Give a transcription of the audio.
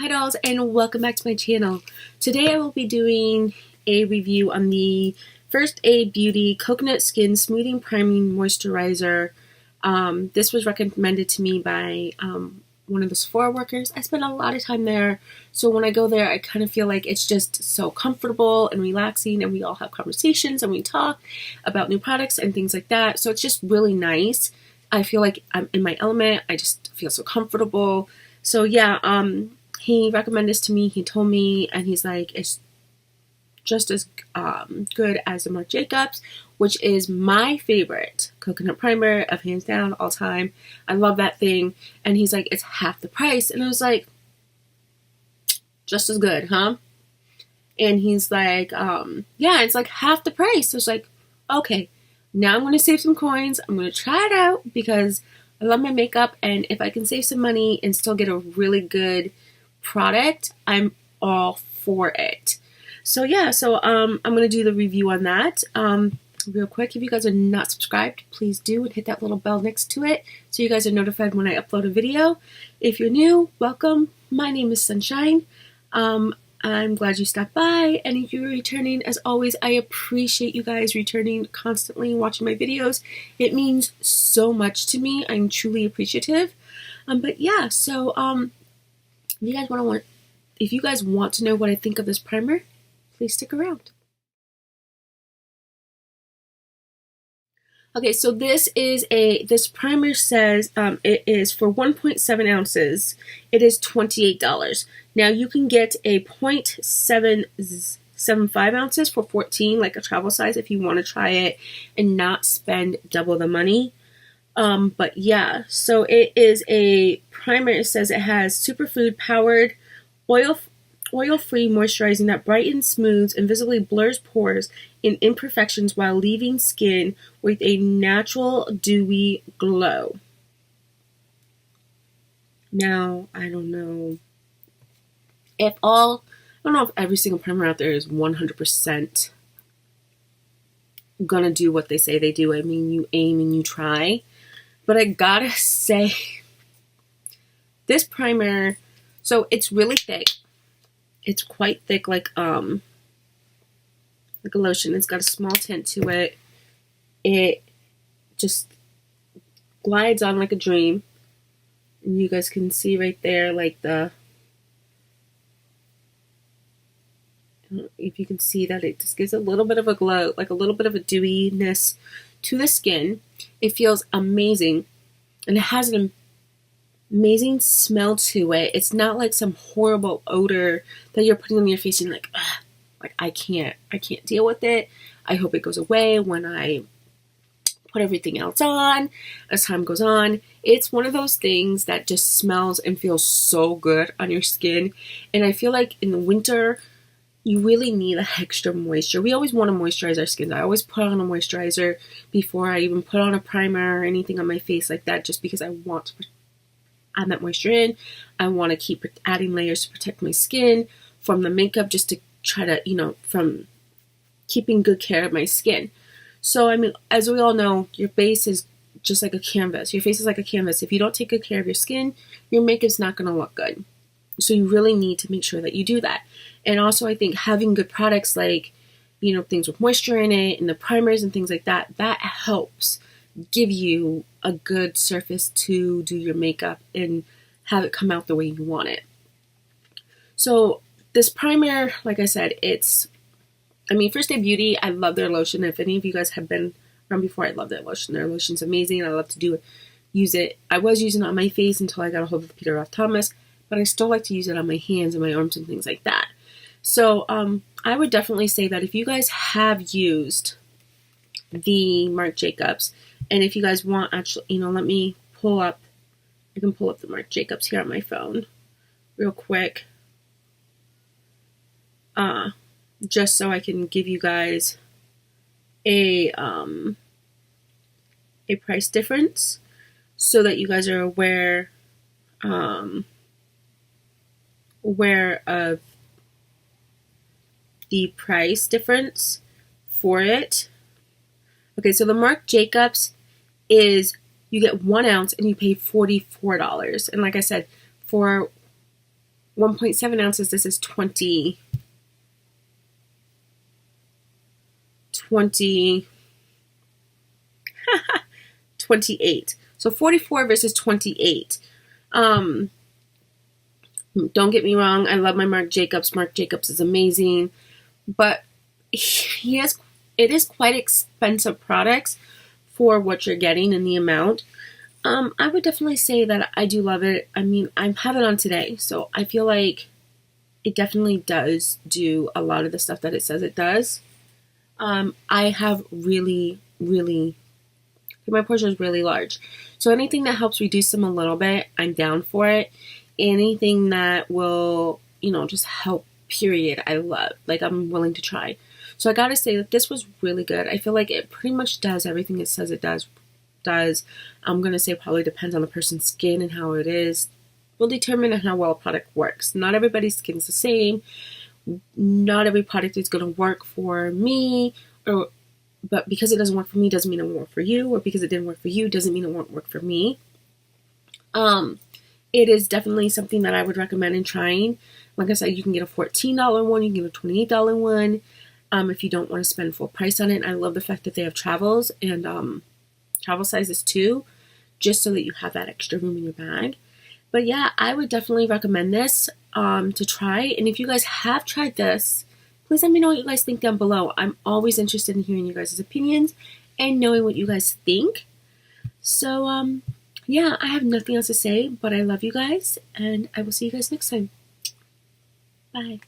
Hi dolls, and welcome back to my channel. Today I will be doing a review on the First Aid Beauty Coconut Skin Smoothing Priming Moisturizer. This was recommended to me by one of the Sephora workers. I spend a lot of time there, so when I go there I kind of feel like it's just so comfortable and relaxing, and we all have conversations and we talk about new products and things like that, so it's just really nice. I feel like I'm in my element. I just feel so comfortable. So yeah, he recommended this to me. He told me, and he's like, it's just as good as the Marc Jacobs, which is my favorite coconut primer of hands down all time. I love that thing. And he's like, it's half the price. And I was like, just as good, huh? And he's like, yeah, it's like half the price. I was like, okay, now I'm going to save some coins. I'm going to try it out because I love my makeup. And if I can save some money and still get a really good product, I'm all for it. So yeah, I'm gonna do the review on that real quick. If you guys are not subscribed, please do, and hit that little bell next to it so you guys are notified when I upload a video. If you're new, welcome. My name is Sunshine. I'm glad you stopped by, and if you're returning, as always, I appreciate you guys returning constantly and watching my videos. It means so much to me. I'm truly appreciative. But yeah, if you guys want to know what I think of this primer, please stick around. Okay, so this primer says it is for 1.7 ounces. It is $28. Now you can get a 0.775 ounces for $14, like a travel size, if you want to try it and not spend double the money. But yeah, so it is a primer. It says it has superfood powered oil-free moisturizing that brightens, smooths, and visibly blurs pores and imperfections while leaving skin with a natural dewy glow. Now, I don't know if every single primer out there is 100% gonna do what they say they do. I mean, you aim and you try. But I gotta say, this primer, so it's really thick. It's quite thick, like a lotion. It's got a small tint to it. It just glides on like a dream. And you guys can see right there, like if you can see that it just gives a little bit of a glow, like a little bit of a dewiness to the skin. It feels amazing, and it has an amazing smell to it. It's not like some horrible odor that you're putting on your face and you're like, ugh, like I can't deal with it. I hope it goes away when I put everything else on as time goes on. It's one of those things that just smells and feels so good on your skin. And I feel like in the winter, you really need that extra moisture. We always want to moisturize our skin. I always put on a moisturizer before I even put on a primer or anything on my face like that, just because I want to add that moisture in. I want to keep adding layers to protect my skin from the makeup, just to try to, from keeping good care of my skin. So, I mean, as we all know, your base is just like a canvas. Your face is like a canvas. If you don't take good care of your skin, your makeup's not going to look good. So you really need to make sure that you do that. And also, I think having good products like, things with moisture in it and the primers and things like that, that helps give you a good surface to do your makeup and have it come out the way you want it. So this primer, like I said, First Aid Beauty, I love their lotion. If any of you guys have been around before, I love their lotion. Their lotion's amazing. I love to use it. I was using it on my face until I got a hold of Peter Roth Thomas, but I still like to use it on my hands and my arms and things like that. So I would definitely say that if you guys have used the Marc Jacobs, and if you guys want, actually, let me I can pull up the Marc Jacobs here on my phone real quick. Just so I can give you guys a price difference so that you guys are aware of the price difference for it. Okay, so the Marc Jacobs is, you get 1 ounce and you pay $44. And like I said, for 1.7 ounces. This is 28. So 44 versus 28. Don't get me wrong. I love my Marc Jacobs. Marc Jacobs is amazing, but it is quite expensive products for what you're getting and the amount. I would definitely say that I do love it. I mean, I have it on today, so I feel like it definitely does do a lot of the stuff that it says it does. I have really, really, my pores are really large. So anything that helps reduce them a little bit, I'm down for it. Anything that will, just help, period, I love. Like, I'm willing to try. So I gotta say that this was really good. I feel like it pretty much does everything it says it does. I'm gonna say probably depends on the person's skin and how it is. Will determine how well a product works. Not everybody's skin is the same. Not every product is gonna work for me, but because it doesn't work for me doesn't mean it won't work for you, or because it didn't work for you doesn't mean it won't work for me. It is definitely something that I would recommend in trying. Like I said, you can get a $14 one, you can get a $28 one. If you don't want to spend full price on it. I love the fact that they have travels and travel sizes too, just so that you have that extra room in your bag. But yeah, I would definitely recommend this to try. And if you guys have tried this, please let me know what you guys think down below. I'm always interested in hearing you guys' opinions and knowing what you guys think. So yeah, I have nothing else to say, but I love you guys, and I will see you guys next time. Bye.